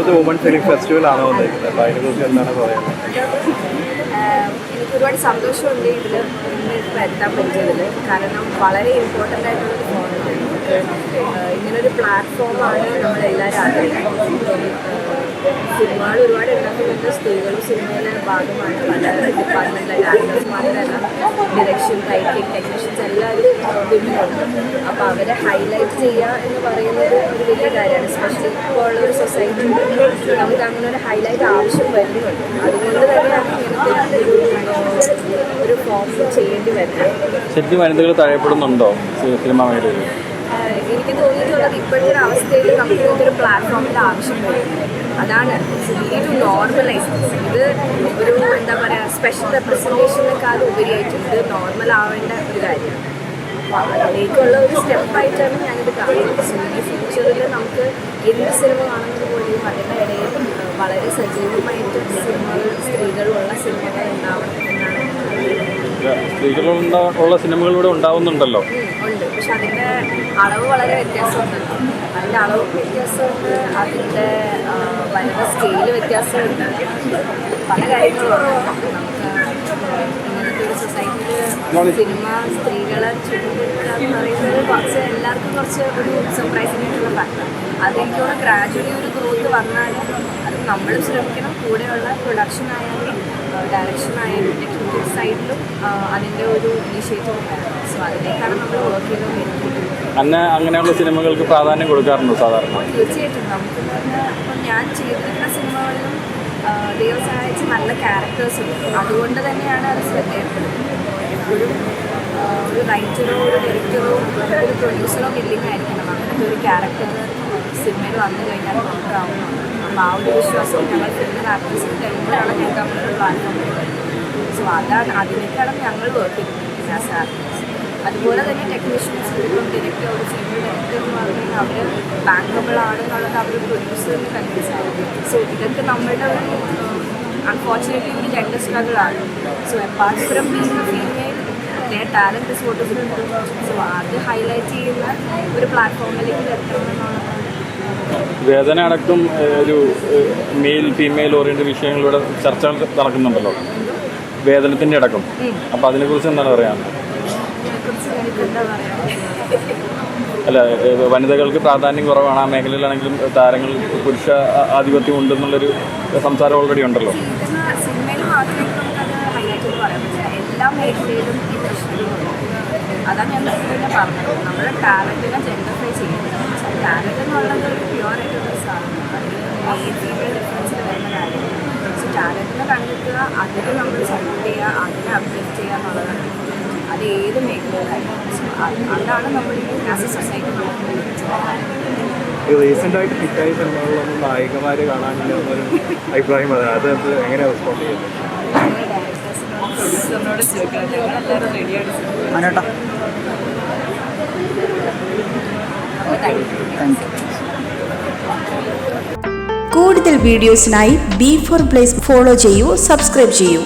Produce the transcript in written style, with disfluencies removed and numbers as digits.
Woman film festival ആണ് വന്നിരിക്കുന്നത്. അപ്പോൾ അതിനെക്കുറിച്ച് എന്താണ് പറയുന്നത്? എനിക്ക് ഒരുപാട് സന്തോഷമുണ്ട് ഇതിൽ ഇപ്പോൾ എത്താൻ പറ്റിയതിൽ. കാരണം വളരെ ഇമ്പോർട്ടൻ്റ് ആയിട്ടുള്ളൊരു ഫോമാണ്. ഇങ്ങനൊരു പ്ലാറ്റ്ഫോമാണ് നമ്മളെല്ലാവരും ആഗ്രഹിക്കുന്നത്. സിനിമകൾ ഒരുപാട് ഉണ്ടാക്കുന്നുണ്ട്. സ്ത്രീകളും സിനിമയിലെ ഭാഗമാണ്. പല ഡിപ്പാർട്ട്മെൻറ്റിലെ ആക്ടേഴ്സ് മാത്രമല്ല, ഡയറക്ഷൻ, റൈറ്റിംഗ്, ടെക്നീഷ്യൻസ് എല്ലാവരും വിമനുണ്ട്. അപ്പോൾ അവരെ ഹൈലൈറ്റ് ചെയ്യുക എന്ന് പറയുന്നത് ഒരു വലിയ കാര്യമാണ്. എസ്പെഷ്യലി ഇപ്പോൾ ഉള്ളൊരു സൊസൈറ്റിയിൽ നമുക്ക് അങ്ങനെ ഒരു ഹൈലൈറ്റ് ആവശ്യം വരുന്നുണ്ട്. അതുകൊണ്ട് തന്നെയാണ് ഇങ്ങനത്തെ ഒരു ഫോം ചെയ്യേണ്ടി വരുന്നത്. ശരിക്കും വനിതകൾ തഴയപ്പെടുന്നുണ്ടോ സിനിമ മേഖലയിൽ? എനിക്ക് തോന്നിയിട്ടുള്ളത് ഇപ്പോഴത്തെ ഒരു അവസ്ഥയിൽ നമുക്ക് ഇതൊരു പ്ലാറ്റ്ഫോമിൻ്റെ ആവശ്യം വരും. അതാണ് ടു നോർമലൈസ്. ഇത് ഒരു എന്താ പറയുക, സ്പെഷ്യൽ റെപ്രസെൻറ്റേഷനേക്കാൾ ഉപരിയായിട്ട് ഇത് നോർമൽ ആവേണ്ട ഒരു കാര്യമാണ്. അപ്പോൾ അതിലേക്കുള്ള ഒരു സ്റ്റെപ്പായിട്ടാണ് ഞാനിത് കാണുന്നത്. സോ ഈ ഫ്യൂച്ചറിൽ നമുക്ക് എന്ത് സിനിമ കാണുന്നത് പോലെയും അതിൻ്റെ ഇടയിൽ വളരെ സജീവമായിട്ട് സിനിമകൾ, സ്ത്രീകളുള്ള സിനിമകൾ ഉണ്ടാവണം എന്നാണ്. സ്ത്രീകളുള്ള സിനിമകളിലൂടെ ഉണ്ടാവുന്നുണ്ടല്ലോ. ഉണ്ട്, പക്ഷെ അതിൻ്റെ അളവ് വളരെ വ്യത്യാസമുണ്ട്. അതിൻ്റെ അളവ് വ്യത്യാസമുണ്ട്, അതിൻ്റെ വരുന്ന സ്കെയില് വ്യത്യാസമുണ്ട്. പല കാര്യങ്ങളുണ്ട്. നമുക്ക് ഇങ്ങനത്തെ ഒരു സൊസൈറ്റിയിൽ സിനിമ സ്ത്രീകളെ ചുറ്റുകൊടുക്കുക എന്ന് പറയുന്നത് കുറച്ച് എല്ലാവർക്കും കുറച്ച് ഒരു സർപ്രൈസിംഗ് ആയിട്ടുള്ള ഫാക്ടർ. അതിലേക്കുള്ള ഗ്രാജുവലി ഒരു ഗ്രോത്ത് വന്നാൽ അത് നമ്മൾ ശ്രമിക്കണം. കൂടെയുള്ള പ്രൊഡക്ഷൻ ആയാലും ഡയറക്ഷൻ ആയാലും ടെക്നിക്കൽ സൈഡിലും അതിൻ്റെ ഒരു ഇനിഷ്യേറ്റീവ് വേണം. സോ അതിലേക്കാണ് നമ്മൾ വർക്ക് ചെയ്തുകൊണ്ടിരിക്കുന്നത്. അങ്ങനെയുള്ള സിനിമകൾക്ക് പ്രാധാന്യം കൊടുക്കാറുണ്ടോ സാധാരണ? തീർച്ചയായിട്ടും. നമുക്കെന്ന് പറഞ്ഞാൽ ഇപ്പം ഞാൻ ചെയ്തിരിക്കുന്ന സിനിമകളിലും ദൈവം സഹായിച്ച് നല്ല ക്യാരക്ടേഴ്സ് ഉണ്ട്. അതുകൊണ്ട് തന്നെയാണ് അത് ശ്രദ്ധേയപ്പെടുന്നത്. എപ്പോഴും ഒരു റൈറ്ററോ ഒരു ഡയറക്ടറോ ഒരു പ്രൊഡ്യൂസറോ ബില്ലിംഗ് ആയിരിക്കണം. അങ്ങനത്തെ ഒരു ക്യാരക്ടർ സിനിമയിൽ വന്നു കഴിഞ്ഞാൽ നമുക്കാവുന്നുണ്ട്. അപ്പോൾ ആ ഒരു വിശ്വാസം ഞങ്ങൾ ഫിലിം ആർട്ടിസ്റ്റ് കഴിയുമ്പോഴാണ് ഞങ്ങൾക്ക് അങ്ങനെ ഒരു പ്ലാറ്റ്ഫോം വരുന്നത്. സോ അതാണ്, അതിലേക്കാണ് ഞങ്ങൾ വർക്ക് ചെയ്തിരിക്കുന്നത് ആസ് ആർട്ടിസ്റ്റ്. അതുപോലെ തന്നെ ടെക്നീഷ്യൻസ്, ഇപ്പം ഡയറക്ടർ, ഒരു ഫീമെയിൽ ഡയറക്ടർ എന്ന് പറഞ്ഞു കഴിഞ്ഞാൽ അവർ ബാങ്കബിൾ ആണെന്നുള്ളത് അവർ പ്രൊഡ്യൂസറിന് കൺവിൻസ് ആകും. സോ ഇതൊക്കെ നമ്മളുടെ ഒരു അൺഫോർച്ചുനേറ്റ്ലി ഒരു ജെൻഡർ സ്ട്രഗിളാണ്. So apart from being female talent is what is important. So അത് ഹൈലൈറ്റ് ചെയ്യുന്ന ഒരു പ്ലാറ്റ്ഫോമിലേക്ക് എത്തണം എന്നുള്ളതാണ്. വേദന അടക്കം ഒരു മെയിൽ ഫീമെയിൽ ഓറിയൻറ്റഡ് വിഷയങ്ങളിലൂടെ ചർച്ചകൾ നടക്കുന്നുണ്ടല്ലോ, വേദനത്തിൻ്റെ അടക്കം. അപ്പോൾ അതിനെക്കുറിച്ച് എന്താണ് പറയാനുള്ളത്? അല്ല, വനിതകൾക്ക് പ്രാധാന്യം കുറവാണ് ആ മേഖലയിലാണെങ്കിലും താരങ്ങൾ പുരുഷ ആധിപത്യം ഉണ്ടെന്നുള്ളൊരു സംസാരം ഓൾറെഡി ഉണ്ടല്ലോ. സിനിമയിൽ മാത്രമേ നമുക്കത് ഹൈലൈറ്റ് ചെയ്ത് പറയാൻ പറ്റില്ല. എല്ലാ മേഖലയിലും ഈ പ്രശ്നങ്ങളുണ്ട്. അതാണ് ഞാൻ തന്നെ പറഞ്ഞത്. നമ്മുടെ ടാലൻറ്റിനെ ജെൻഡർഫൈ ചെയ്യുന്നത്. ടാലൻറ്റ് എന്നുള്ളത് ഒരു പ്യുവറായിട്ടുള്ളൊരു സാധനമാണ്. അതിൽ ഫീമെയിൽ ഡിഫറൻസിൽ വരുന്ന കാര്യമാണ്. സോ ടാലൻറ്റിനെ കണ്ടെത്തുക, അതിന് നമ്മൾ സപ്പോർട്ട് ചെയ്യുക, അതിനെ അപ്ലിഫ്റ്റ് ചെയ്യുക എന്നുള്ളതാണ്. അത് ഏത് മേഖലയിലായിരുന്നു. സോ അതാണ് നമ്മൾ ആസ് എ സൊസൈറ്റി നമുക്ക് റീസെൻ്റായിട്ട് ഹിറ്റായി സിനിമകളിലൊന്നും നായികമാർ കാണാനില്ല എന്നൊരു അഭിപ്രായം പറയാം. അത് എങ്ങനെയാണ് റെസ്പോണ്ട് ചെയ്യുന്നത്? പ്രൊഡ്യൂസറിനോട് ചോദിക്കണം. ഞങ്ങളെല്ലാവരും റെഡിയാണ്. കൂടുതൽ വീഡിയോസിനായി B4 Blaze ഫോളോ ചെയ്യൂ, സബ്സ്ക്രൈബ് ചെയ്യൂ.